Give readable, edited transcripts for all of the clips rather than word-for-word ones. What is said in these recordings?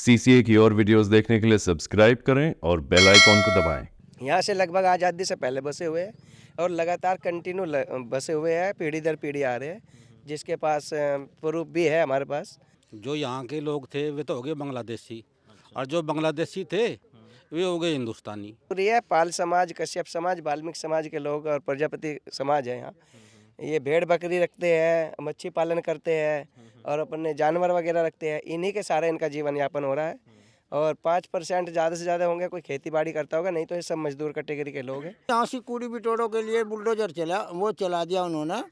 CCA की और videos देखने के लिए सब्सक्राइब करें और बेल आइकॉन को दबाएं। यहाँ से लगभग आज़ादी से पहले बसे हुए हैं और लगातार कंटिन्यू बसे हुए हैं, पीढ़ी दर पीढ़ी आ रहे हैं, जिसके पास प्रूफ भी है हमारे पास। जो यहाँ के लोग थे वे तो हो गए बांग्लादेशी, और जो बांग्लादेशी थे वे हो गए हिंदुस्तानी। और ये पाल समाज, कश्यप समाज, वाल्मीकि समाज के लोग और प्रजापति समाज है यहाँ। ये भेड़ बकरी रखते हैं, मच्छी पालन करते हैं और अपने जानवर वगैरह रखते हैं। इन्हीं के सारे इनका जीवन यापन हो रहा है। और 5% ज़्यादा से ज़्यादा होंगे कोई खेती बाड़ी करता होगा, नहीं तो ये सब मजदूर कैटेगरी के लोग हैं। यहाँ से कूड़ी बिटोड़ों के लिए बुलडोजर चला दिया उन्होंने।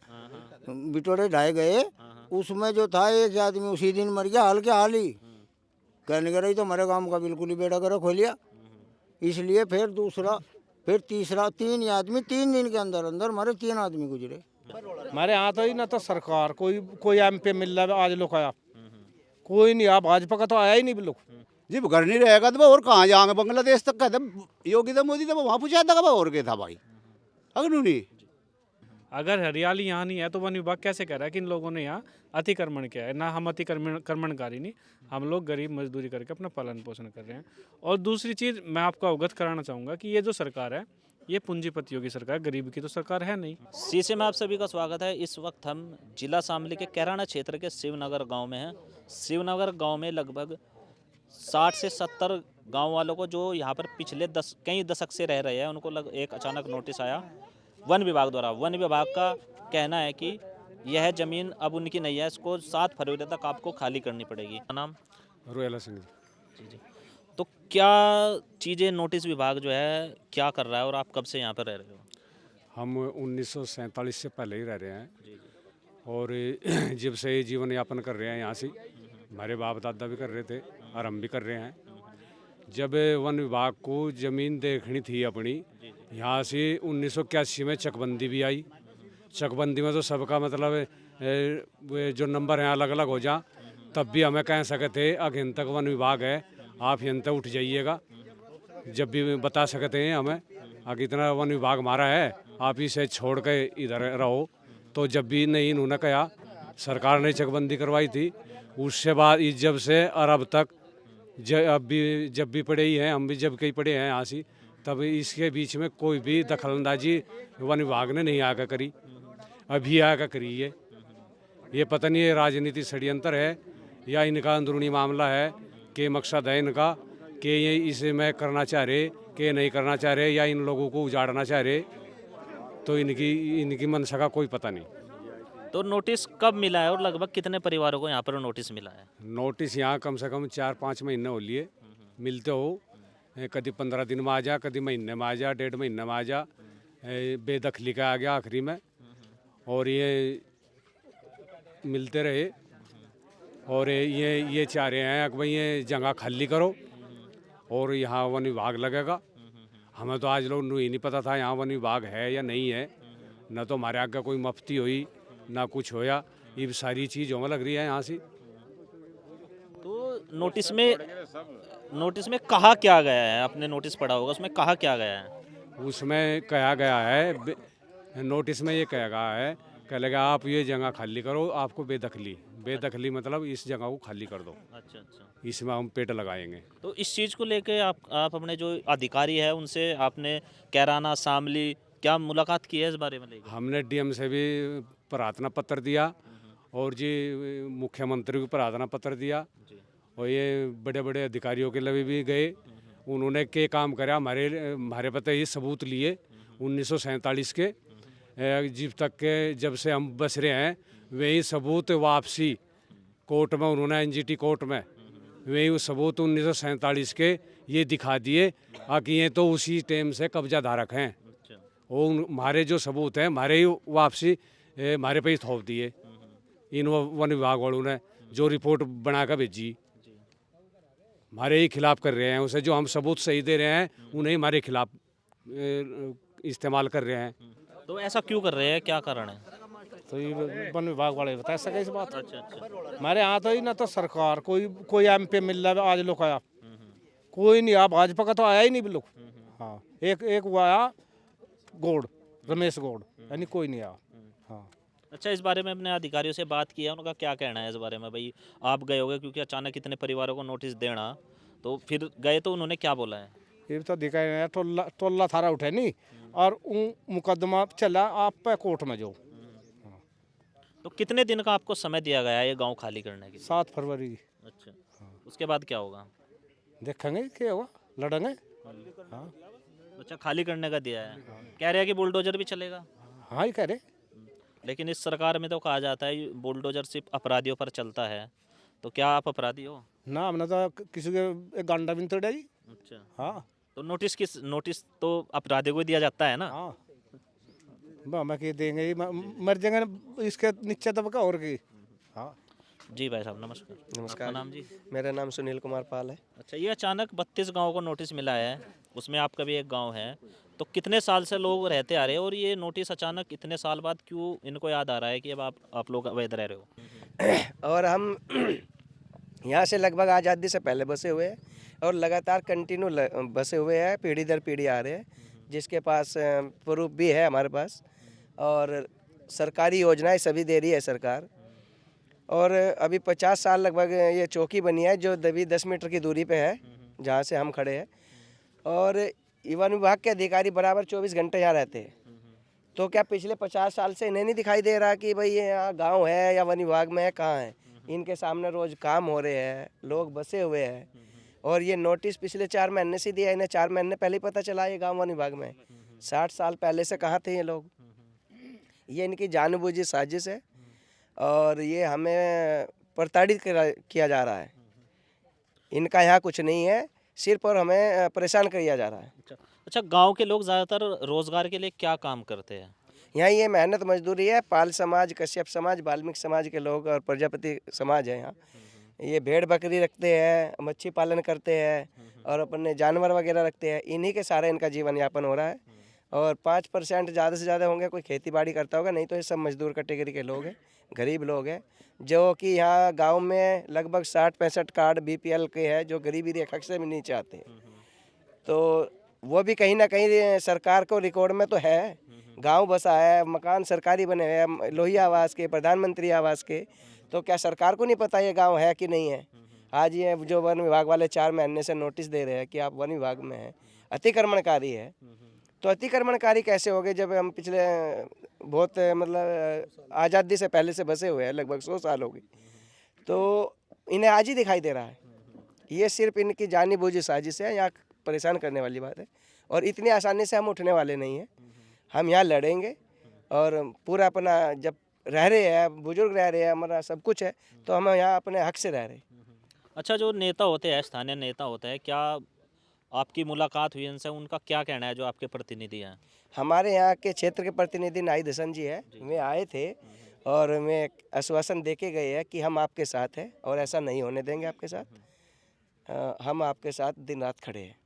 बिटोड़े ढाए गए, उसमें जो था एक आदमी उसी दिन मर गया, हाल के हाल ही। कहने के रही तो हमारे गांव का बिल्कुल ही बेड़ा गर्क हो लिया। इसलिए फिर दूसरा, फिर तीसरा, 3 आदमी 3 दिन के अंदर अंदर हमारे 3 आदमी गुजरे। हमारे यहाँ तो ही ना तो सरकार कोई एमपी मिल रहा है आज लोग आया, कोई नहीं आ, भाजपा का तो आया ही नहीं लोग। जी घर नहीं रहेगा तो और कहाँ जाएंगे, बांग्लादेश तक कहते योगी था मोदी था वहाँ पूछा था और क्या था भाई, अगर नहीं। अगर हरियाली यहाँ नहीं है तो वन विभाग कैसे कह रहा है कि इन लोगों ने यहाँ अतिक्रमण किया है? ना हम अतिक्रमणकारी नहीं, हम लोग गरीब मजदूरी करके अपना पालन पोषण कर रहे हैं। और दूसरी चीज़ मैं आपको अवगत कराना चाहूँगा कि ये जो सरकार है ये पूंजीपतियों की सरकार, गरीब की तो सरकार है नहीं। सीसी में आप सभी का स्वागत है। इस वक्त हम जिला शामली के कैराना क्षेत्र के शिवनगर गांव में हैं। शिवनगर गांव में लगभग 60 से 70 गांव वालों को जो यहाँ पर पिछले कई दशक से रह रहे हैं, उनको एक अचानक नोटिस आया वन विभाग द्वारा। वन विभाग का कहना है कि यह ज़मीन अब उनकी नहीं है, इसको 7 फरवरी तक आपको खाली करनी पड़ेगी। नाम रोयला सिंह जी जी। तो क्या चीज़ें नोटिस विभाग जो है क्या कर रहा है और आप कब से यहाँ पर रह रहे हो? हम 1947 से पहले ही रह रहे हैं और जब से ये जीवन यापन कर रहे हैं यहाँ से। हमारे बाप दादा भी कर रहे थे और हम भी कर रहे हैं। जब वन विभाग को ज़मीन देखनी थी अपनी, यहाँ से 1981 में चकबंदी भी आई। चकबंदी में तो सबका मतलब जो नंबर हैं अलग अलग हो जा, तब भी हमें कह सके थे अगर तक वन विभाग है आप यहाँ तक उठ जाइएगा। जब भी बता सकते हैं हमें अगर इतना वन विभाग हमारा है आप इसे छोड़ के इधर रहो, तो जब भी नहीं इन्होंने कहा, सरकार ने चकबंदी करवाई थी। उसके बाद इस जब से और अब तक जब भी पढ़े ही हैं, हम भी जब कई पढ़े हैं यहाँ से, तब इसके बीच में कोई भी दखलंदाजी वन विभाग ने नहीं आकर करी, अभी आकर करी। ये पता नहीं ये राजनीति षड्यंत्र है या इनका अंदरूनी मामला है कि मकसद है इनका कि ये इसे में करना चाह रहे कि नहीं करना चाह रहे या इन लोगों को उजाड़ना चाह रहे, तो इनकी मंशा का कोई पता नहीं। तो नोटिस कब मिला है और लगभग कितने परिवारों को यहाँ पर नोटिस मिला है? नोटिस यहाँ कम से कम 4-5 महीने हो लिए मिलते हो। कभी 15 दिन में आ जा, कभी महीने में आ जा, 1.5 महीने में आ जा। बेदखली का आ गया आखिरी में, और ये मिलते रहे। और ये चाह रहे हैं कि भाई ये जगह खाली करो और यहाँ वन विभाग लगेगा। हमें तो आज लोग नहीं पता था यहाँ वन विभाग है या नहीं है, न तो हमारे आगे कोई मफ्ती हुई ना कुछ होया। ये सारी चीज़ हमें लग रही है यहाँ से। तो नोटिस में कहा क्या गया है? आपने नोटिस पढ़ा होगा, उसमें कहा क्या गया है? उसमें कहा गया है, नोटिस में ये कहा गया है कह लगा आप ये जगह खाली करो, आपको बेदखली मतलब इस जगह को खाली कर दो। अच्छा अच्छा। इसमें हम पेड़ लगाएंगे। तो इस चीज़ को लेके आप अपने जो अधिकारी है उनसे आपने कैराना शामली क्या मुलाकात की है इस बारे में लेके? हमने डीएम से भी प्रार्थना पत्र दिया और जी मुख्यमंत्री को प्रार्थना पत्र दिया, और ये बड़े बड़े अधिकारियों के लिए भी गए। उन्होंने के काम करा, हमारे पता ये सबूत लिए 1947 के जब से हम बस रहे हैं, वही सबूत वापसी कोर्ट में उन्होंने एनजीटी कोर्ट में वही वो सबूत 1947 के ये दिखा दिए कि ये तो उसी टाइम से कब्जा धारक हैं। और हमारे जो सबूत हैं हमारे ही वापसी हमारे पे ही थोप दिए इन वन विभाग वालों ने, जो रिपोर्ट बना कर भेजी हमारे ही खिलाफ कर रहे हैं। उसे जो हम सबूत सही दे रहे हैं उन्हें हमारे खिलाफ इस्तेमाल कर रहे हैं। तो ऐसा क्यों कर रहे हैं, क्या कारण है? तो ये वन विभाग वाले बता सके इस बात। अच्छा अच्छा। हमारे यहाँ तो ही ना तो सरकार कोई एमपी मिल रहा है आज लोग आया, कोई नहीं आ, भाजपा का तो आया ही नहीं लोग। हाँ, एक वो आया गौड़, रमेश गौड़, यानी कोई नहीं आया। हाँ, अच्छा, इस बारे में अपने अधिकारियों से बात की है, उनका क्या कहना है इस बारे में? भाई आप गए होगे क्योंकि अचानक इतने परिवारों को नोटिस देना, तो फिर गए तो उन्होंने क्या बोला है? ये तो दिखाई नहीं टोला टोला थारा उठे नहीं और मुकदमा चला आप पे कोर्ट में जो तो कितने दिन का आपको समय दिया गया है ये गांव खाली करने के लिए? 7 फरवरी अच्छा, उसके बाद क्या होगा? देखेंगे क्या होगा, लड़ेंगे। हाँ अच्छा, खाली करने का दिया है, कह रहे हैं कि बुलडोजर भी चलेगा। हाँ ही कह रहे। लेकिन इस सरकार में तो कहा जाता है ये बुलडोजर सिर्फ अपराधियों पर चलता है, तो क्या आप अपराधी हो? ना हमने तो किसी के एक गांडा भी नहीं तोड़ा जी। अच्छा, हाँ तो नोटिस तो अपराधियों को ही दिया जाता है ना? हाँ हमें क्या देंगे, मर जाएंगे ना, इसके नीचे दबका और की। हाँ जी भाई साहब, नमस्कार। नमस्कार। आपका नाम जी? मेरा नाम सुनील कुमार पाल है। अच्छा, ये अचानक 32 गाँव को नोटिस मिला है, उसमें आपका भी एक गांव है, तो कितने साल से लोग रहते आ रहे हैं और ये नोटिस अचानक इतने साल बाद क्यों इनको याद आ रहा है कि अब आप लोग अवैध रह रहे हो? और हम यहाँ से लगभग आज़ादी से पहले बसे हुए हैं और लगातार कंटिन्यू बसे हुए हैं, पीढ़ी दर पीढ़ी आ रहे हैं, जिसके पास प्रूफ भी है हमारे पास, और सरकारी योजनाएं सभी दे रही है सरकार। और अभी 50 साल लगभग ये चौकी बनी है जो 10 मीटर की दूरी पे है जहाँ से हम खड़े हैं, और वन विभाग के अधिकारी बराबर 24 घंटे यहाँ रहते हैं। तो क्या पिछले 50 साल से इन्हें नहीं दिखाई दे रहा कि भाई ये यहाँ गांव है या वन विभाग में है, कहाँ है? इनके सामने रोज काम हो रहे हैं, लोग बसे हुए हैं, और ये नोटिस पिछले 4 महीने से दिया। इन्हें 4 महीने पहले ही पता चला ये गांव वन विभाग में है। 60 साल पहले से कहाँ थे ये लोग? ये इनकी जानबूझी साजिश है और ये हमें प्रताड़ित किया जा रहा है। इनका यहाँ कुछ नहीं है, सिर्फ और हमें परेशान किया जा रहा है। अच्छा, गांव के लोग ज़्यादातर रोजगार के लिए क्या काम करते हैं? यहाँ ये मेहनत मजदूरी है। पाल समाज, कश्यप समाज, वाल्मीकि समाज के लोग और प्रजापति समाज है यहाँ। ये भेड़ बकरी रखते हैं, मच्छी पालन करते हैं और अपने जानवर वगैरह रखते हैं। इन्हीं के सारा इनका जीवन यापन हो रहा है। और 5% ज़्यादा से ज़्यादा होंगे कोई खेती बाड़ी करता होगा, नहीं तो ये सब मजदूर कैटेगरी के लोग हैं, गरीब लोग हैं, जो कि यहाँ गांव में लगभग 60-65 कार्ड BPL के हैं जो गरीबी रेखा से भी नीचे आते हैं। तो वो भी कहीं ना कहीं सरकार को रिकॉर्ड में तो है। गांव बसा है, मकान सरकारी बने हुए हैं, लोहिया आवास के, प्रधानमंत्री आवास के। तो क्या सरकार को नहीं पता ये गांव है कि नहीं है? आज ये जो वन विभाग वाले 4 महीने से नोटिस दे रहे हैं कि आप वन विभाग में हैं, अतिक्रमणकारी है। तो अतिक्रमणकारी कैसे हो गए जब हम पिछले बहुत मतलब आज़ादी से पहले से बसे हुए हैं, लगभग 100 साल हो गए। तो इन्हें आज ही दिखाई दे रहा है। ये सिर्फ इनकी जानी बूझी साजिश है। यहाँ परेशान करने वाली बात है और इतनी आसानी से हम उठने वाले नहीं हैं। हम यहाँ लड़ेंगे और पूरा अपना, जब रह रहे हैं, बुजुर्ग रह रहे हैं, हमारा सब कुछ है, तो हम यहाँ अपने हक से रह रहे हैं। अच्छा, जो नेता होते हैं, स्थानीय नेता होते हैं, क्या आपकी मुलाकात हुई इनसे? उनका क्या कहना है जो आपके प्रतिनिधि हैं? हमारे यहाँ के क्षेत्र के प्रतिनिधि नाहिद हसन जी है, वे आए थे और हमें आश्वासन दे के गए हैं कि हम आपके साथ हैं और ऐसा नहीं होने देंगे आपके साथ। हम आपके साथ दिन रात खड़े हैं।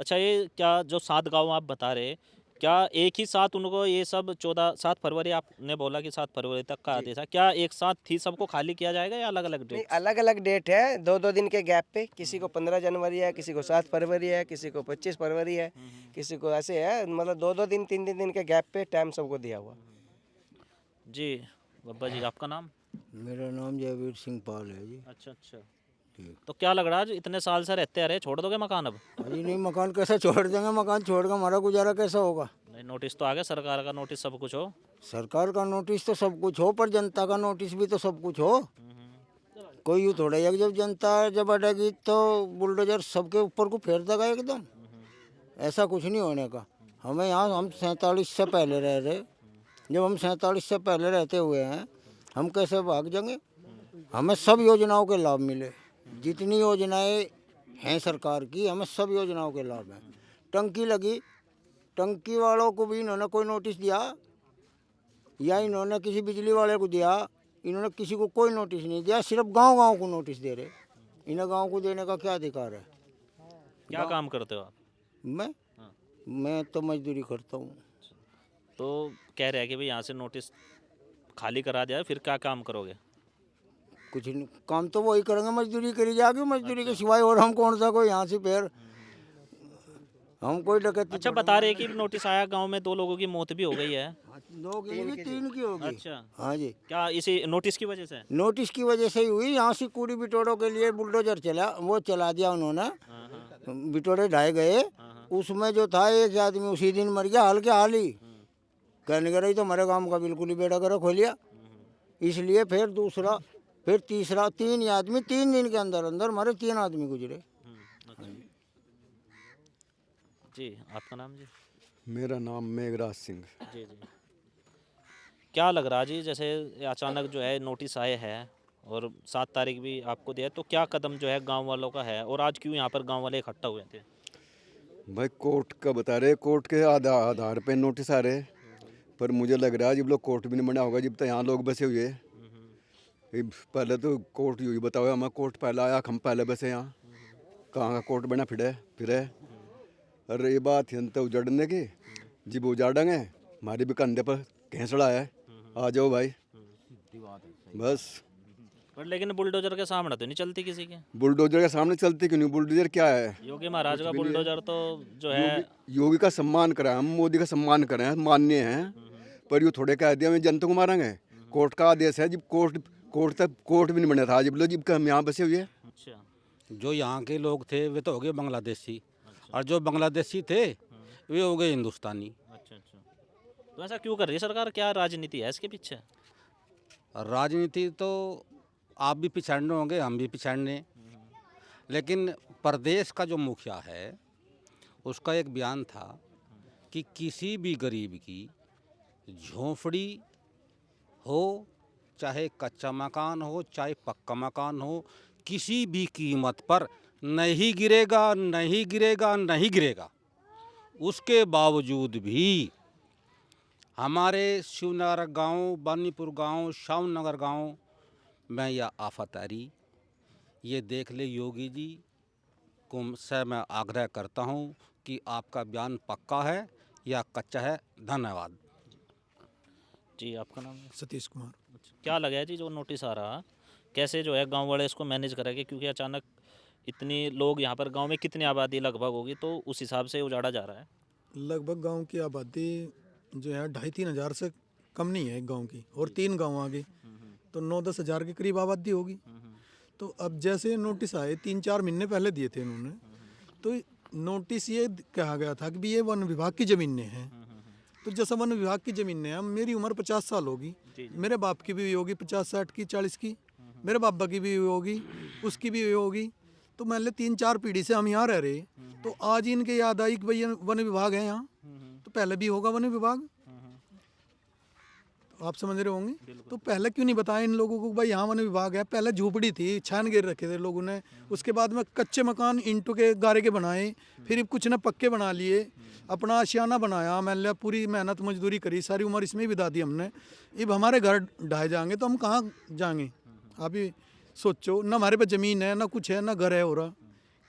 अच्छा, ये क्या जो 7 गाँव आप बता रहे, क्या एक ही साथ उनको ये सब 7 फरवरी आपने बोला कि 7 फरवरी तक का आदेश है, क्या एक साथ ही सबको खाली किया जाएगा या अलग अलग नहीं, डेट? अलग अलग डेट है, 2-2 दिन के गैप पे। किसी को 15 जनवरी है, किसी को 7 फरवरी है, किसी को 25 फरवरी है, किसी को ऐसे है। मतलब 2-2 दिन 3-3 दिन के गैप पे टाइम सबको दिया हुआ। जी बब्बा जी, आपका नाम? मेरा नाम जयवीर सिंह पाल है जी। अच्छा अच्छा, तो क्या लग रहा है, जो इतने साल से रहते आ रहे, छोड़ दोगे मकान अब? अजी नहीं, मकान कैसे छोड़ देंगे? मकान छोड़ कर हमारा गुजारा कैसा होगा? नहीं, नोटिस तो आ गया सरकार का, नोटिस सब कुछ हो। सरकार का नोटिस तो सब कुछ हो, पर जनता का नोटिस भी तो सब कुछ हो। कोई यूँ थोड़ा है कि जब जनता जब अटेगी तो बुलडोजर सबके ऊपर को फेर देगा एकदम। ऐसा कुछ नहीं होने का। हमें यहाँ, हम 47 से पहले रह रहे, जब हम 47 से पहले रहते हुए हैं, हम कैसे भाग जाएंगे? हमें सब योजनाओं के लाभ मिले, जितनी योजनाएं हैं सरकार की, हमें सब योजनाओं के लाभ हैं। टंकी लगी, टंकी वालों को भी इन्होंने कोई नोटिस दिया या इन्होंने किसी बिजली वाले को दिया? इन्होंने किसी को कोई नोटिस नहीं दिया, सिर्फ गांव-गांव को नोटिस दे रहे। इन्हें गांव को देने का क्या अधिकार है? क्या काम करते हो आप? मैं तो मजदूरी करता हूँ। तो कह रहे हैं कि भाई यहाँ से नोटिस खाली करा दिया, फिर क्या काम करोगे? कुछ नहीं, काम तो वही करेंगे, मजदूरी करी जाएगी। मजदूरी के सिवाय और हम कौन सा कोई यहाँ से फिर हम कोई डकैती अच्छा, बता रहे हैं कि नोटिस आया, गांव में 2 लोगों की मौत भी हो गई है। दो की नहीं, 3 की होगी। अच्छा, हाँ जी, क्या इसी नोटिस की वजह से? नोटिस की वजह से ही हुई। यहाँ से कूड़ी बिटोड़ों के लिए बुलडोजर चला, वो चला दिया उन्होंने, हाँ हाँ बिटोड़े ढाए गए। उसमें जो था एक आदमी उसी दिन मर गया, हाल के हाल ही। कहने के रही तो हमारे गांव का बिल्कुल ही बेड़ा गर्क हो लिया। इसलिए फिर दूसरा, फिर तीसरा, 3 आदमी 3 दिन के अंदर अंदर हमारे 3 आदमी गुजरे। अच्छा। जी, आपका नाम जी? मेरा नाम मेघराज सिंह। जी जी। क्या लग रहा जी, जैसे अचानक जो है नोटिस आए हैं और 7 तारीख भी आपको दिया है, तो क्या कदम जो है गांव वालों का है, और आज क्यों यहाँ पर गांव वाले इकट्ठा हुए थे? भाई कोर्ट का बता रहे, कोर्ट के आधार पे नोटिस आ रहे, पर मुझे लग रहा है जब लोग कोर्ट भी नहीं बना होगा, जब तक यहाँ लोग बसे हुए। पहले तो कोर्ट यू ही बताओ, हमारा कोर्ट पहला आया, हम पहले बसे यहाँ, कहाँ का कोर्ट बना फिर अरे ये बात है तो उजाड़ने की, जब उजाड़ेंगे हमारे भी कंधे पर घेंसड़ा है, आ जाओ भाई बस। पर लेकिन बुलडोजर के सामने तो नहीं चलती किसी के। बुलडोजर के सामने चलती क्यों नहीं? बुलडोजर क्या है? योगी महाराज का बुलडोजर तो जो है, योगी का सम्मान करें हम, मोदी का सम्मान करें, मान्य हैं, पर ये थोड़े कह दिया मैं जनता को मारेंगे। कोर्ट का आदेश है, जब कोर्ट भी नहीं बना था, जब हम यहाँ बसे हुए। अच्छा, जो यहाँ के लोग थे वे तो हो गए बांग्लादेशी, और जो बांग्लादेशी थे वे हो गए हिंदुस्तानी। अच्छा अच्छा। तो ऐसा क्यों कर रही है सरकार, क्या राजनीति है इसके पीछे? राजनीति तो आप भी पिछाड़ने होंगे, हम भी पिछाड़ने, लेकिन प्रदेश का जो मुखिया है उसका एक बयान था कि किसी भी गरीब की झोंपड़ी हो, चाहे कच्चा मकान हो चाहे पक्का मकान हो, किसी भी कीमत पर नहीं गिरेगा, नहीं गिरेगा, नहीं गिरेगा। उसके बावजूद भी हमारे शिवनगर गांव, बानीपुर गांव, शामनगर गांव में यह आफत आ रही। ये देख ले योगी जी को से मैं आग्रह करता हूं कि आपका बयान पक्का है या कच्चा है। धन्यवाद जी। आपका नाम? सतीश कुमार। क्या लगा है जी जो नोटिस आ रहा, कैसे जो है गांव वाले इसको मैनेज करेंगे, क्योंकि अचानक इतनी लोग यहाँ पर, गांव में कितनी आबादी लगभग होगी, तो उस हिसाब से उजाड़ा जा रहा है? लगभग गांव की आबादी जो है 2,500-3 हज़ार से कम नहीं है एक गांव की, और 3 गांव आगे तो 9-10 हज़ार के करीब आबादी होगी। तो अब जैसे नोटिस आए 3-4 महीने पहले दिए थे इन्होंने, तो नोटिस ये कहा गया था कि भी ये वन विभाग की ज़मीनें हैं। तो जैसा वन विभाग की ज़मीनें हैं, मेरी उम्र 50 साल होगी, मेरे बाप की भी होगी 50-60 की, 40 की, मेरे बाबा की भी होगी, उसकी भी होगी। तो मान ले 3-4 पीढ़ी से हम यहाँ रह रहे, तो आज इनके याद आई कि भाई वन विभाग है यहाँ, तो पहले भी होगा वन विभाग। आप समझ रहे होंगे। तो पहले क्यों नहीं बताया इन लोगों को भाई यहाँ वन विभाग है? पहले झोपड़ी थी, छान गिर रखे थे लोगों ने, उसके बाद में कच्चे मकान ईंटों के गारे के बनाए, फिर कुछ ने पक्के बना लिए, अपना आशियाना बनाया, मान लिया पूरी मेहनत मजदूरी करी, सारी उम्र इसमें बिता दी हमने। अब हमारे घर ढाए जाएंगे तो हम कहाँ जाएंगे? आप ही सोचो, ना हमारे पे ज़मीन है, ना कुछ है, ना घर है हो रहा।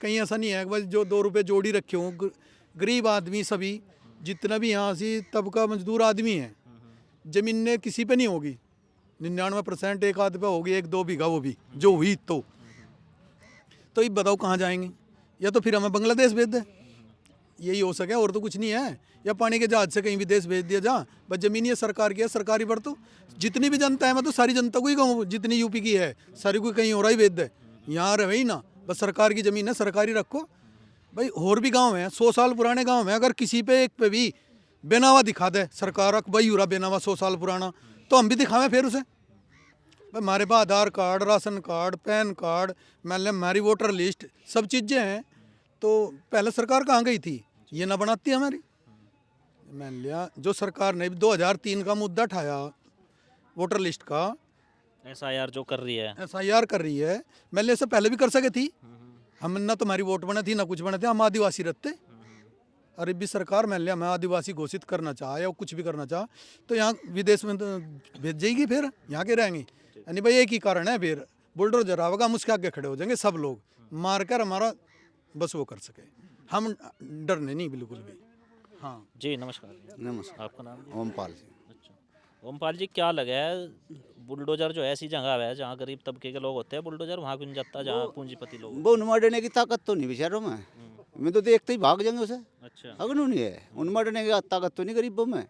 कहीं ऐसा नहीं है कि बस जो 2 रुपये जोड़ी रखे हों। गरीब आदमी सभी, जितना भी यहाँ से तबका मजदूर आदमी है, ज़मीनें किसी पे नहीं होगी। 99% एक आध पे होगी, 1-2 बीघा, वो भी जो हुई तो ये बताओ कहाँ जाएंगे? या तो फिर हमें बांग्लादेश भेज दे, यही हो सके, और तो कुछ नहीं है। या पानी के जहाज से कहीं भी देश भेज दिया जा, बस ज़मीन ये सरकार की है, सरकारी पर तो जितनी भी जनता है, मैं तो सारी जनता को ही कहूँ, जितनी यूपी की है सारी को कहीं और ही भेज दे, यहाँ रहे ही ना, बस सरकार की ज़मीन है, सरकारी रखो भाई। और भी गाँव हैं 100 साल पुराने गाँव हैं, अगर किसी पे एक पे भी बेनावा दिखा दे सरकार, भाई पूरा बेनावा 100 साल पुराना, तो हम भी दिखावें फिर उसे। भाई हमारे पास Aadhaar card, ration card, PAN card, मान लें हमारी वोटर लिस्ट, सब चीज़ें हैं। तो पहले सरकार कहाँ गई थी? ये ना बनाती हमारी। मान लिया जो सरकार ने 2003 का मुद्दा उठाया वोटर लिस्ट का, SIR जो कर रही है, SIR कर रही है, मान लिया इससे पहले भी कर सके थी। हम ना तुम्हारी वोट बने थी, ना कुछ बने थे, हम आदिवासी रहते। अरे भी सरकार मान लिया मैं आदिवासी घोषित करना चाह या कुछ भी करना चाह, तो यहाँ विदेश में तो भेज जाएगी, फिर यहाँ के रहेंगे। यानी भाई एक ही कारण है, फिर बुलडोजर आवेगा, हम उसके आगे खड़े हो जाएंगे सब लोग, मार कर हमारा बस वो कर सके। हम डरने नहीं बिल्कुल भी। हाँ जी। नमस्कार। नमस्कार। आपका नाम? ओमपाल जी। अच्छा, ओमपाल जी, क्या लगा है बुलडोजर जो ऐसी जगह है जहाँ गरीब तबके के लोग होते हैं, बुलडोजर वहाँ क्यों नहीं जाता जहाँ पूंजीपति लोग? वो उन्मार देने की ताकत तो नहीं बेचारों में, मैं तो देखते ही भाग जाएंगे उसे। अच्छा। अगर नहीं है उन मरने की ताकत तो नहीं गरीबों में,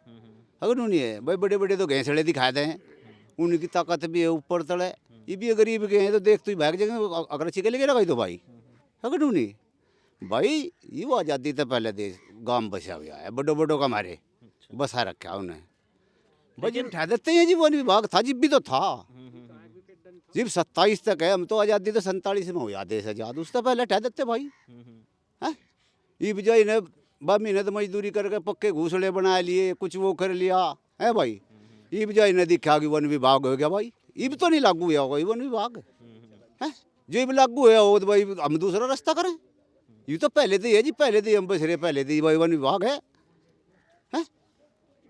अगर नहीं है भाई बड़े बड़े तो घैंसड़े दिखाए दे हैं, उनकी ताकत भी है ऊपर तले, ये भी गरीब के हैं तो देख तो भाग जाएंगे अगर अच्छी के लिए तो भाई, अगर नहीं भाई ये वो आज़ादी तो पहले देश गांव बसा हुआ है, बड़ो बड़ो का मारे बसा रखा उन्हें, भाई उठा देते हैं जी वन विभाग था जिब भी तो था, जिब 27 तक है, हम तो आज़ादी तो 47 में हुआ देश आज़ाद, उससे पहले हटा देते भाई हैं, ये बजाय ने महीने तो मजदूरी करके पक्के घोंसले बना लिए, कुछ वो कर लिया है भाई, ये बजाय ने दिखा कि वन विभाग हो गया भाई, ये भी तो नहीं लागू हुआ होगा ये वन विभाग है, जो भी लागू हुआ हो तो भाई हम दूसरा रास्ता करें, ये तो पहले तो है जी, पहले तो हम बसरे पहले तो भाई वन विभाग है।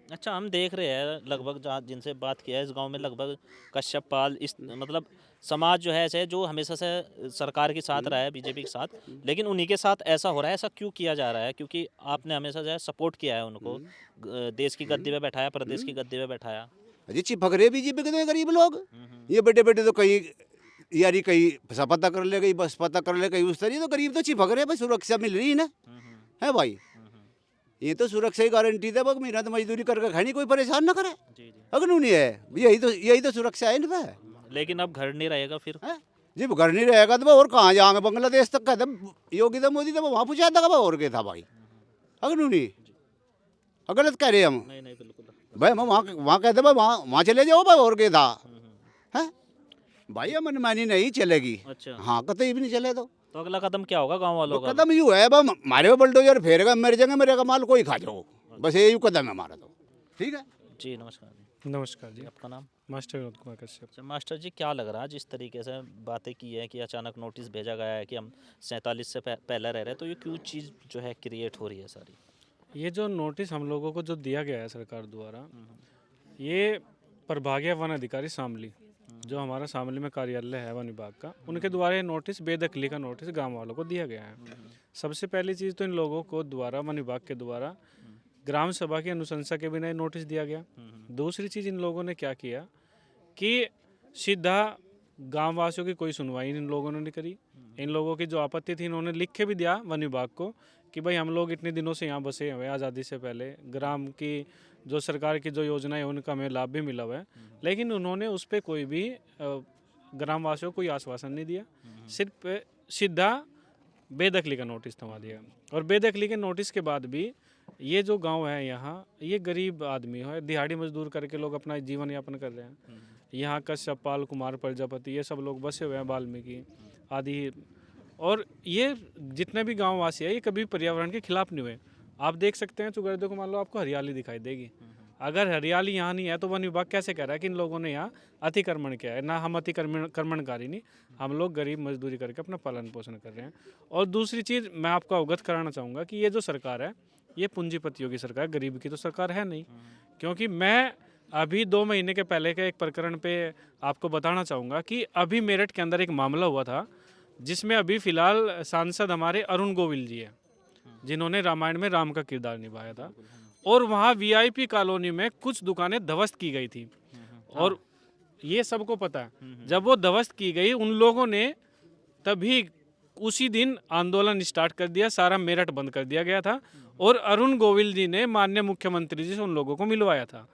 अच्छा, हम देख रहे हैं लगभग जहाँ जिनसे बात किया है इस गांव में लगभग कश्यप पाल इस मतलब समाज जो है ऐसे जो हमेशा से सरकार के साथ रहा है, बीजेपी के साथ, लेकिन उन्हीं के साथ ऐसा हो रहा है, ऐसा क्यों किया जा रहा है? क्योंकि आपने हमेशा जो है सपोर्ट किया है उनको, देश की गद्दी पे बैठाया, प्रदेश की गद्दी पे बैठाया। अजी चिपकरे बीजेपी के गरीब लोग, ये बड़े बड़े तो कहीं यारी कहीं पता कर ले, कहीं बस पता कर ले, कहीं उस तरह, तो गरीब तो चिपक रहे भाई, सुरक्षा मिल रही है ना है भाई, ये तो सुरक्षा की गारंटी दे, मेहनत मजदूरी करके खानी, कोई परेशान ना करे, अगर नहीं है यही तो सुरक्षा है इनपे। लेकिन अब घर नहीं रहेगा फिर जब घर नहीं रहेगा तो और कहाँ जाएंगे, बांग्लादेश तक कहते योगी था मोदी था वहाँ पूछा था और क्या था भाई, अगर नहीं गलत कह रहे हम, नहीं बिल्कुल भाई हम वहाँ कहते भाई वहाँ चले जाओ भाई और क्या था है भाई, मनमानी नहीं चलेगी। अच्छा, हाँ कतई भी नहीं चले तो अगला कदम क्या होगा गाँव वालों का? कदम यूँ है भाई, मारे बल्डोजर फेरेगा मर जाएंगे, मेरे का माल कोई खा जाओ, बस यही कदम है हमारा तो, ठीक है जी। नमस्कार जी। नमस्कार जी। आपका नाम? मास्टर विनोद कुमार कश्यप। अच्छा मास्टर जी, क्या लग रहा है जिस तरीके से बातें की है कि अचानक नोटिस भेजा गया है कि हम 47 से पहले रह रहे हैं, तो ये क्यों चीज़ जो है क्रिएट हो रही है सारी? ये जो नोटिस हम लोगों को जो दिया गया है सरकार द्वारा, ये प्रभागीय वन अधिकारी शामली, जो हमारा शामली में कार्यालय है वन विभाग का, उनके द्वारा ये नोटिस बेदखली का नोटिस गांव वालों को दिया गया है। सबसे पहली चीज़ तो इन लोगों को द्वारा वन विभाग के द्वारा ग्राम सभा की अनुशंसा के बिना ये नोटिस दिया गया। दूसरी चीज़ इन लोगों ने क्या किया कि सीधा गाँव वासियों की कोई सुनवाई इन लोगों ने नहीं करी। इन लोगों की जो आपत्ति थी इन्होंने लिख के भी दिया वन विभाग को कि भाई हम लोग इतने दिनों से यहाँ बसे हुए, आज़ादी से पहले ग्राम की जो सरकार की जो योजनाएं उनका हमें लाभ भी मिला हुआ है, लेकिन उन्होंने उस पर कोई भी ग्राम वासियों को कोई आश्वासन नहीं दिया, सिर्फ सीधा बेदखली का नोटिस थमा दिया। और बेदखली के नोटिस के बाद भी ये जो गांव है यहाँ, ये गरीब आदमी है, दिहाड़ी मजदूर करके लोग अपना जीवन यापन कर रहे हैं। यहाँ कश्यप पाल कुमार प्रजापति ये सब लोग बसे हुए हैं, वाल्मीकि आदि, और ये जितने भी गाँव वासी है ये कभी पर्यावरण के खिलाफ नहीं हुए। आप देख सकते हैं चुगर्दे को मान लो आपको हरियाली दिखाई देगी, अगर हरियाली यहाँ नहीं है तो वन विभाग कैसे कह रहा है कि इन लोगों ने यहाँ अतिक्रमण किया है? ना हम अतिक्रमणकारी नहीं, हम लोग गरीब मजदूरी करके अपना पालन पोषण कर रहे हैं। और दूसरी चीज़ मैं आपको अवगत कराना चाहूँगा कि ये जो सरकार है ये पूंजीपतियों की सरकार, गरीब की तो सरकार है नहीं। क्योंकि मैं अभी 2 महीने के पहले के एक प्रकरण पे आपको बताना चाहूँगा कि अभी मेरठ के अंदर एक मामला हुआ था जिसमें अभी फ़िलहाल सांसद हमारे अरुण गोविल जी हैं, जिन्होंने रामायण में राम का किरदार निभाया था, और वहाँ वीआईपी कॉलोनी में कुछ दुकानें ध्वस्त की गई थी, और ये सबको पता है। जब वो ध्वस्त की गई उन लोगों ने तभी उसी दिन आंदोलन स्टार्ट कर दिया, सारा मेरठ बंद कर दिया गया था, और अरुण गोविल जी ने माननीय मुख्यमंत्री जी से उन लोगों को मिलवाया था।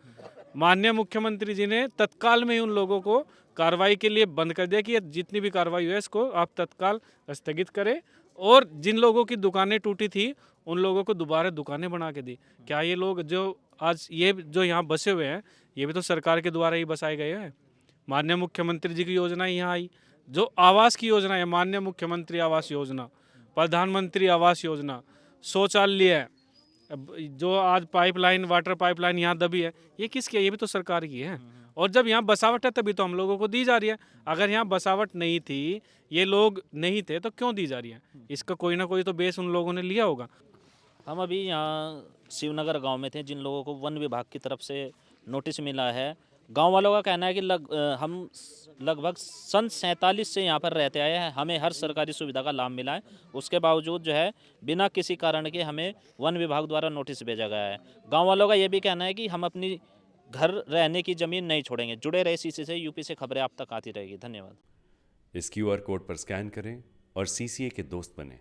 माननीय मुख्यमंत्री जी ने तत्काल में ही उन लोगों को कार्रवाई के लिए बंद कर दिया कि जितनी भी कार्रवाई है इसको आप तत्काल स्थगित करें, और जिन लोगों की दुकानें टूटी थी उन लोगों को दोबारा दुकानें बना के दी। क्या ये लोग जो आज ये जो यहाँ बसे हुए हैं ये भी तो सरकार के द्वारा ही बसाए गए हैं? माननीय मुख्यमंत्री जी की योजना यहाँ आई, जो आवास की योजना है, माननीय मुख्यमंत्री आवास योजना, प्रधानमंत्री आवास योजना, शौचालय, जो आज पाइपलाइन वाटर पाइपलाइन यहाँ दबी है, ये किसकी है? ये भी तो सरकार की है। और जब यहाँ बसावट है तभी तो हम लोगों को दी जा रही है। अगर यहाँ बसावट नहीं थी, ये लोग नहीं थे, तो क्यों दी जा रही है? इसका कोई ना कोई तो बेस उन लोगों ने लिया होगा। हम अभी यहाँ शिवनगर गांव में थे, जिन लोगों को वन विभाग की तरफ से नोटिस मिला है। गांव वालों का कहना है कि हम लगभग सन 47 से यहाँ पर रहते आए हैं, हमें हर सरकारी सुविधा का लाभ मिला है, उसके बावजूद जो है बिना किसी कारण के हमें वन विभाग द्वारा नोटिस भेजा गया है। गांव वालों का ये भी कहना है कि हम अपनी घर रहने की ज़मीन नहीं छोड़ेंगे। जुड़े रहे सीसी से, यूपी से खबरें आप तक आती रहेगी। धन्यवाद। इस QR कोड पर स्कैन करें और CCA के दोस्त बने।